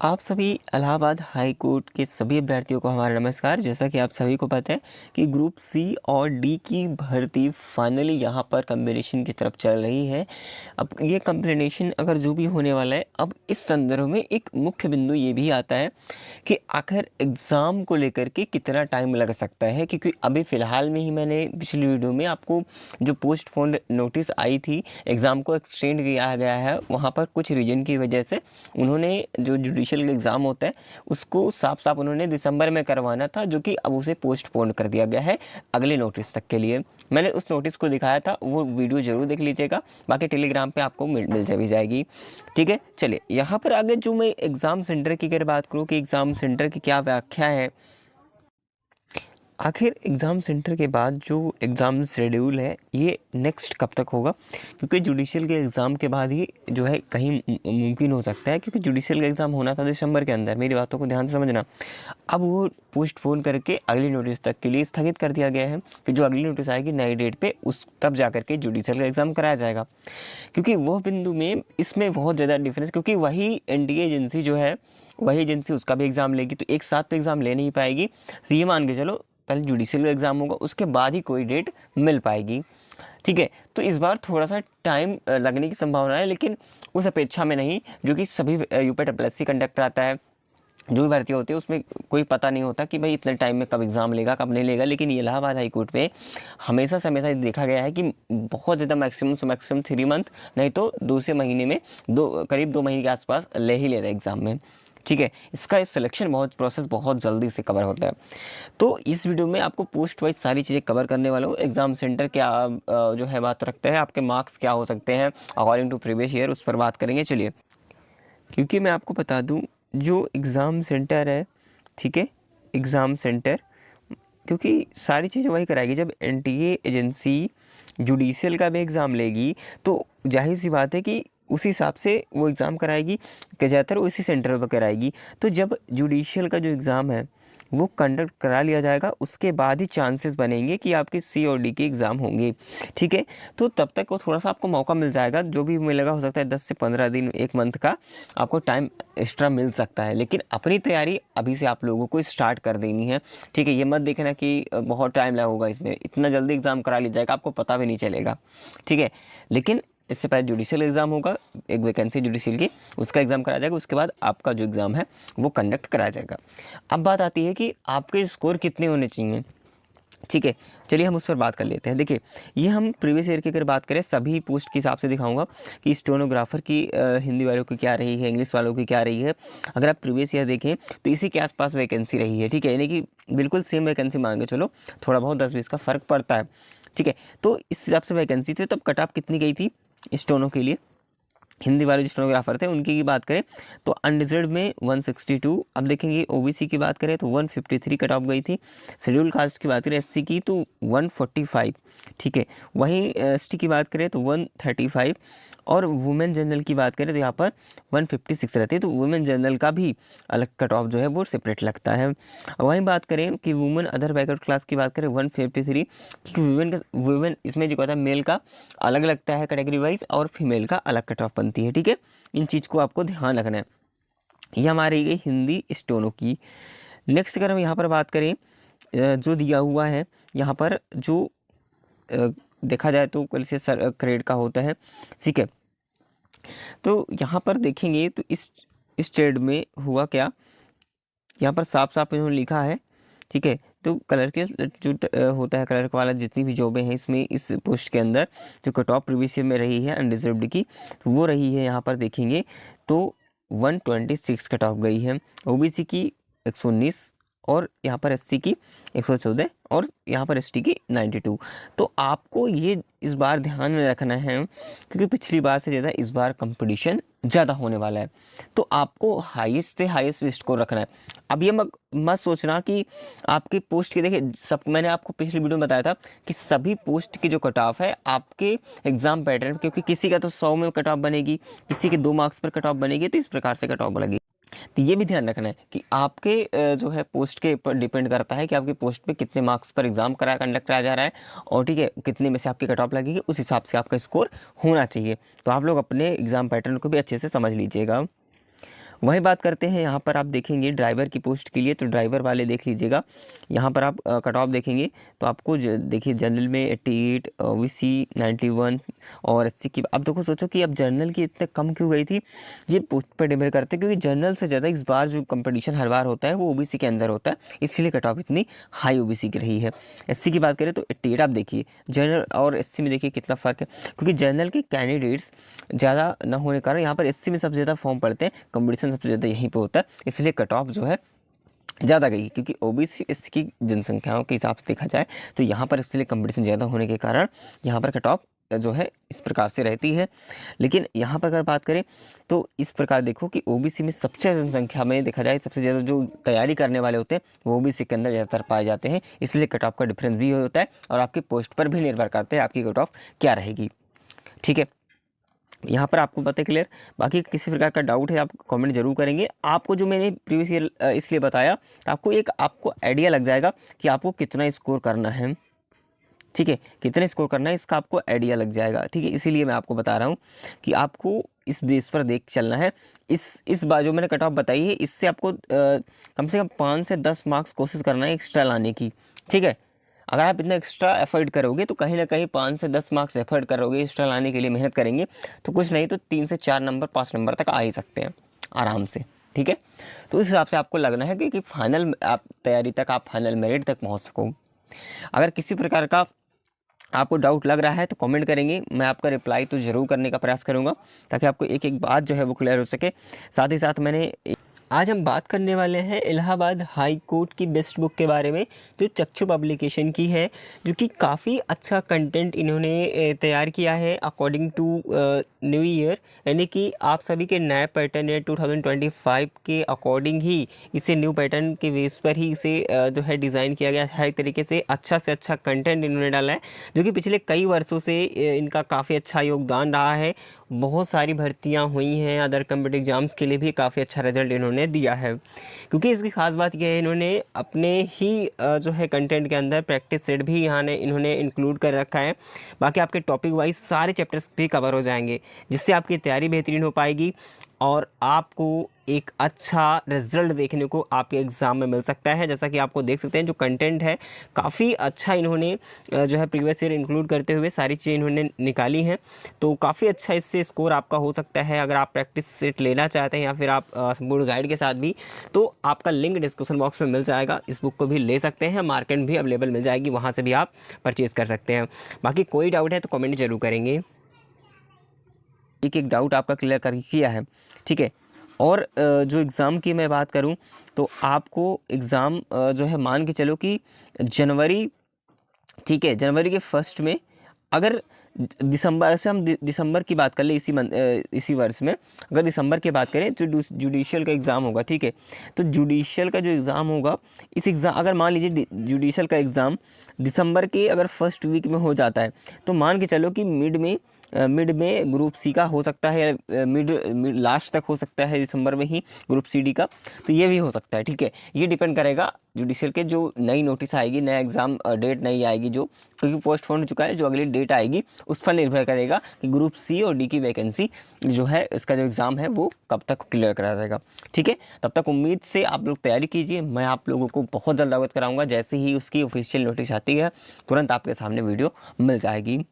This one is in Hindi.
आप सभी इलाहाबाद हाई कोर्ट के सभी अभ्यर्थियों को हमारा नमस्कार। जैसा कि आप सभी को पता है कि ग्रुप सी और डी की भर्ती फाइनली यहाँ पर कॉम्बिनेशन की तरफ चल रही है। अब ये कॉम्बिनेशन अगर जो भी होने वाला है, अब इस संदर्भ में एक मुख्य बिंदु ये भी आता है कि आखिर एग्ज़ाम को लेकर के कितना टाइम लग सकता है, क्योंकि अभी फ़िलहाल में ही मैंने पिछली वीडियो में आपको जो पोस्टपोन्ड नोटिस आई थी, एग्ज़ाम को एक्सटेंड किया गया है, वहाँ पर कुछ रीज़न की वजह से उन्होंने जो जुडिशियल का एग्ज़ाम होता है उसको साफ साफ उन्होंने दिसंबर में करवाना था, जो कि अब उसे पोस्टपोन कर दिया गया है अगले नोटिस तक के लिए। मैंने उस नोटिस को दिखाया था, वो वीडियो ज़रूर देख लीजिएगा, बाकी टेलीग्राम पे आपको मिल भी जाएगी। ठीक है, चलिए यहाँ पर आगे जो मैं एग्ज़ाम सेंटर की अगर बात करूँ कि एग्ज़ाम सेंटर की क्या व्याख्या है, आखिर एग्ज़ाम सेंटर के बाद जो एग्ज़ाम शेड्यूल है ये नेक्स्ट कब तक होगा, क्योंकि जुडिशियल के एग्ज़ाम के बाद ही जो है कहीं मुमकिन हो सकता है, क्योंकि जुडिशियल का एग्ज़ाम होना था दिसंबर के अंदर, मेरी बातों को ध्यान से समझना। अब वो पोस्टपोन करके अगली नोटिस तक के लिए स्थगित कर दिया गया है कि जो अगली नोटिस आएगी नई डेट पे उस तब जा करके जुडिशियल का एग्ज़ाम कराया जाएगा। क्योंकि वो बिंदु में इसमें बहुत ज़्यादा डिफरेंस, क्योंकि वही एनडीए एजेंसी जो है, वही एजेंसी उसका भी एग्ज़ाम लेगी, तो एक साथ तो एग्ज़ाम ले नहीं पाएगी। तो ये मान के चलो पहले जुडिशियल का एग्ज़ाम होगा, उसके बाद ही कोई डेट मिल पाएगी। ठीक है, तो इस बार थोड़ा सा टाइम लगने की संभावना है, लेकिन उस अपेक्षा में नहीं जो कि सभी यूपी डब्ल्यूएससी कंडक्ट आता है, जो भी भर्ती होती है उसमें कोई पता नहीं होता कि भाई इतने टाइम में कब एग्ज़ाम लेगा कब नहीं लेगा। लेकिन ये इलाहाबाद हाई कोर्ट में हमेशा से हमेशा देखा गया है कि बहुत ज़्यादा मैक्सिमम से मैक्सिमम 3 मंथ, नहीं तो दूसरे महीने में करीब 2 महीने के आसपास ले ही लेता है एग्ज़ाम में। ठीक है, इसका सिलेक्शन प्रोसेस बहुत जल्दी से कवर होता है। तो इस वीडियो में आपको पोस्ट वाइज सारी चीज़ें कवर करने वाला हूँ। एग्ज़ाम सेंटर क्या जो है बात रखता है, आपके मार्क्स क्या हो सकते हैं अकॉर्डिंग टू प्रीवियस ईयर, उस पर बात करेंगे। चलिए, क्योंकि मैं आपको बता दूं जो एग्ज़ाम सेंटर है, ठीक है, एग्ज़ाम सेंटर, क्योंकि सारी चीज़ें वही कराएगी। जब एनटीए एजेंसी जुडिशियल का भी एग्ज़ाम लेगी तो जाहिर सी बात है कि उसी हिसाब से वो एग्ज़ाम कराएगी, कि ज़्यादातर उसी सेंटर पर कराएगी। तो जब जुडिशियल का जो एग्ज़ाम है वो कंडक्ट करा लिया जाएगा, उसके बाद ही चांसेस बनेंगे कि आपके सी और डी के एग्ज़ाम होंगे। ठीक है, तो तब तक वो थोड़ा सा आपको मौका मिल जाएगा, जो भी मिलेगा हो सकता है 10 से 15 दिन, 1 मंथ का आपको टाइम एक्स्ट्रा मिल सकता है। लेकिन अपनी तैयारी अभी से आप लोगों को स्टार्ट कर देनी है। ठीक है, ये मत देखना कि बहुत टाइम लगेगा, इसमें इतना जल्दी एग्ज़ाम करा लिया जाएगा आपको पता भी नहीं चलेगा। ठीक है, लेकिन इससे पहले जुडिशियल एग्ज़ाम होगा, एक वैकेंसी जुडिशियल की, उसका एग्ज़ाम कराया जाएगा, उसके बाद आपका जो एग्ज़ाम है वो कंडक्ट कराया जाएगा। अब बात आती है कि आपके स्कोर कितने होने चाहिए। ठीक है, चलिए हम उस पर बात कर लेते हैं। देखिए, ये हम प्रीवियस ईयर की अगर बात करें सभी पोस्ट के हिसाब से दिखाऊंगा कि स्टेनोग्राफर की हिंदी वालों की क्या रही है, इंग्लिश वालों की क्या रही है। अगर आप प्रीवियस ईयर देखें तो इसी के आसपास वैकेंसी रही है। ठीक है, यानी कि बिल्कुल सेम वैकेंसी मान के चलो, थोड़ा बहुत 10-20 का फ़र्क पड़ता है। ठीक है, तो इस हिसाब से वैकेंसी थी, तब कट ऑफ कितनी गई थी स्टोनो के लिए, हिंदी वाले जो स्टेनोग्राफर थे उनकी की बात करें तो अनरिजर्व में 162। अब देखेंगे ओबीसी की बात करें तो 153 कट ऑफ गई थी। शेड्यूल कास्ट की बात करें एससी की तो 145। ठीक है, वहीं एसटी की बात करें तो 135, और वुमेन जनरल की बात करें तो यहाँ पर 156 रहती है। तो वुमेन जनरल का भी अलग कट ऑफ जो है वो सेपरेट लगता है। वहीं बात करें कि वुमेन अदर बैकवर्ड क्लास की बात करें 153, क्योंकि वुमेन इसमें जो कहता है मेल का अलग लगता है कैटेगरी वाइज, और फीमेल का अलग कट ऑफ बनती है। ठीक है, इन चीज़ को आपको ध्यान रखना है। ये हमारी गई हिंदी स्टोनो की। नेक्स्ट अगर हम यहाँ पर बात करें जो दिया हुआ है यहाँ पर, जो देखा जाए तो कल से सर क्रेड का होता है। ठीक है, तो यहाँ पर देखेंगे तो इस ट्रेड में हुआ क्या, यहाँ पर साफ साफ इन्होंने लिखा है। ठीक है, तो कलर के जो होता है क्लर्क वाला, जितनी भी जॉबें हैं इसमें, इस पोस्ट के अंदर जो कट ऑफ प्रीवियस ईयर में रही है अनरिजर्व्ड की, तो वो रही है यहाँ पर देखेंगे तो 126 कट ऑफ गई है। ओबीसी की 119, और यहाँ पर एससी की 114, और यहाँ पर एसटी की 92। तो आपको ये इस बार ध्यान में रखना है, क्योंकि पिछली बार से ज़्यादा इस बार कंपटीशन ज़्यादा होने वाला है, तो आपको हाईएस्ट से हाईएस्ट स्कोर रखना है। अब ये मत सोचना कि आपकी पोस्ट की, देखिए सब मैंने आपको पिछली वीडियो में बताया था कि सभी पोस्ट की जो कट ऑफ है आपके एग्जाम पैटर्न, क्योंकि किसी का तो 100 में कट ऑफ बनेगी, किसी के 2 मार्क्स पर कट ऑफ बनेगी, तो इस प्रकार से कट ऑफ बनेगी। तो ये भी ध्यान रखना है कि आपके जो है पोस्ट के ऊपर डिपेंड करता है कि आपकी पोस्ट पे कितने मार्क्स पर एग्जाम कंडक्ट कराया जा रहा है, और ठीक है कितने में से आपकी कट ऑफ लगेगी, उस हिसाब से आपका स्कोर होना चाहिए। तो आप लोग अपने एग्जाम पैटर्न को भी अच्छे से समझ लीजिएगा। वही बात करते हैं, यहाँ पर आप देखेंगे ड्राइवर की पोस्ट के लिए, तो ड्राइवर वाले देख लीजिएगा, यहाँ पर आप कट ऑफ देखेंगे तो आपको देखिए जनरल में 88, ओबीसी 91 और एससी की। अब देखो सोचो कि अब जनरल की इतने कम क्यों गई थी, ये पोस्ट पर डिपेंड करते हैं, क्योंकि जनरल से ज़्यादा इस बार जो कंपटीशन हर बार होता है वो ओबीसी के अंदर होता है, इसलिए कट ऑफ इतनी हाई ओबीसी की रही है। एससी की बात करें तो 88, आप देखिए जनरल और एससी में देखिए कितना फ़र्क है, क्योंकि जनरल के कैंडिडेट्स ज़्यादा न होने के कारण यहाँ पर एससी में सबसे ज़्यादा फॉर्म पड़ते हैं, कंपटीशन सबसे ज़्यादा यहीं पे होता है, इसलिए कट ऑफ जो है ज़्यादा गई। क्योंकि ओबीसी एससी की जनसंख्याओं के हिसाब से देखा जाए तो यहाँ पर इसलिए कंपटीशन ज़्यादा होने के कारण यहाँ पर कट ऑफ जो है इस प्रकार से रहती है। लेकिन यहाँ पर अगर बात करें तो इस प्रकार देखो कि ओबीसी में सबसे जनसंख्या में देखा जाए सबसे ज़्यादा जो तैयारी करने वाले होते हैं वो ओबीसी के अंदर ज़्यादातर पाए जाते हैं, इसलिए कट ऑफ का डिफरेंस भी होता है और आपकी पोस्ट पर भी निर्भर करता है आपकी कट ऑफ क्या रहेगी। ठीक है, यहाँ पर आपको पता है क्लियर। बाकी किसी प्रकार का डाउट है आप कमेंट जरूर करेंगे। आपको जो मैंने प्रीवियस ईयर इसलिए बताया तो आपको आइडिया लग जाएगा कि आपको कितना स्कोर करना है। ठीक है, कितना स्कोर करना है इसका आपको आइडिया लग जाएगा। ठीक है, इसीलिए मैं आपको बता रहा हूँ कि आपको इस बेस पर देख चलना है। इस बार जो मैंने कट ऑफ बताई है इससे आपको कम से कम 5 से 10 मार्क्स कोशिश करना है एक्स्ट्रा लाने की। ठीक है, अगर आप इतना एक्स्ट्रा एफर्ट करोगे तो कहीं ना कहीं 5 से 10 मार्क्स एफर्ट करोगे, एक्स्ट्रा लाने के लिए मेहनत करेंगे तो कुछ नहीं तो 3 से 4 नंबर 5 नंबर तक आ ही सकते हैं आराम से। ठीक है, तो इस हिसाब से आपको लगना है कि फाइनल आप तैयारी तक आप फाइनल मेरिट तक पहुंच सको। अगर किसी प्रकार का आपको डाउट लग रहा है तो कमेंट करेंगे, मैं आपका रिप्लाई तो ज़रूर करने का प्रयास करूंगा ताकि आपको एक एक बात जो है वो क्लियर हो सके। साथ ही साथ आज हम बात करने वाले हैं इलाहाबाद हाई कोर्ट की बेस्ट बुक के बारे में, जो चक्षु पब्लिकेशन की है, जो कि काफ़ी अच्छा कंटेंट इन्होंने तैयार किया है अकॉर्डिंग टू न्यू ईयर, यानी कि आप सभी के नए पैटर्न या 2025 के अकॉर्डिंग ही इसे न्यू पैटर्न के बेस पर ही इसे जो है डिज़ाइन किया गया। हर तरीके से अच्छा कंटेंट इन्होंने डाला है, जो कि पिछले कई वर्षों से इनका काफ़ी अच्छा योगदान रहा है। बहुत सारी भर्तियां हुई हैं, अदर कम्पिटिटिव एग्जाम्स के लिए भी काफ़ी अच्छा रिजल्ट इन्होंने दिया है। क्योंकि इसकी खास बात यह है इन्होंने अपने ही जो है कंटेंट के अंदर प्रैक्टिस सेट भी इन्होंने इंक्लूड कर रखा है। बाकी आपके टॉपिक वाइज सारे चैप्टर्स भी कवर हो जाएंगे, जिससे आपकी तैयारी बेहतरीन हो पाएगी और आपको एक अच्छा रिजल्ट देखने को आपके एग्ज़ाम में मिल सकता है। जैसा कि आपको देख सकते हैं जो कंटेंट है काफ़ी अच्छा इन्होंने जो है प्रीवियस ईयर इंक्लूड करते हुए सारी चीज़ें इन्होंने निकाली हैं, तो काफ़ी अच्छा इससे स्कोर आपका हो सकता है। अगर आप प्रैक्टिस सेट लेना चाहते हैं या फिर आप बोर्ड गाइड के साथ भी, तो आपका लिंक डिस्क्रिप्शन बॉक्स में मिल जाएगा, इस बुक को भी ले सकते हैं, मार्केट भी अवेलेबल मिल जाएगी, वहाँ से भी आप परचेज़ कर सकते हैं। बाकी कोई डाउट है तो कमेंट जरूर करेंगे, एक डाउट आपका क्लियर कर किया है। ठीक है, और जो एग्ज़ाम की मैं बात करूं तो आपको एग्ज़ाम जो है मान के चलो कि जनवरी, ठीक है, जनवरी के फर्स्ट में, अगर दिसंबर से हम दिसंबर की बात कर ले इसी वर्ष में, अगर दिसंबर की बात करें तो जुडिशियल का एग्ज़ाम होगा। ठीक है, तो जुडिशियल का जो एग्ज़ाम होगा, इस एग्ज़ाम अगर मान लीजिए जुडिशियल का एग्ज़ाम दिसंबर के अगर फर्स्ट वीक में हो जाता है तो मान के चलो कि मिड में ग्रुप सी का हो सकता है, मिड लास्ट तक हो सकता है दिसंबर में ही ग्रुप सी डी का, तो ये भी हो सकता है। ठीक है, ये डिपेंड करेगा जुडिशियल के जो नई नोटिस आएगी, नया एग्ज़ाम डेट नहीं आएगी जो, क्योंकि पोस्टपोन हो चुका है, जो अगली डेट आएगी उस पर निर्भर करेगा कि ग्रुप सी और डी की वैकेंसी जो है इसका जो एग्ज़ाम है वो कब तक क्लियर करा जाएगा। ठीक है, तब तक उम्मीद से आप लोग तैयारी कीजिए, मैं आप लोगों को बहुत जल्द अवगत कराऊंगा। जैसे ही उसकी ऑफिशियल नोटिस आती है तुरंत आपके सामने वीडियो मिल जाएगी।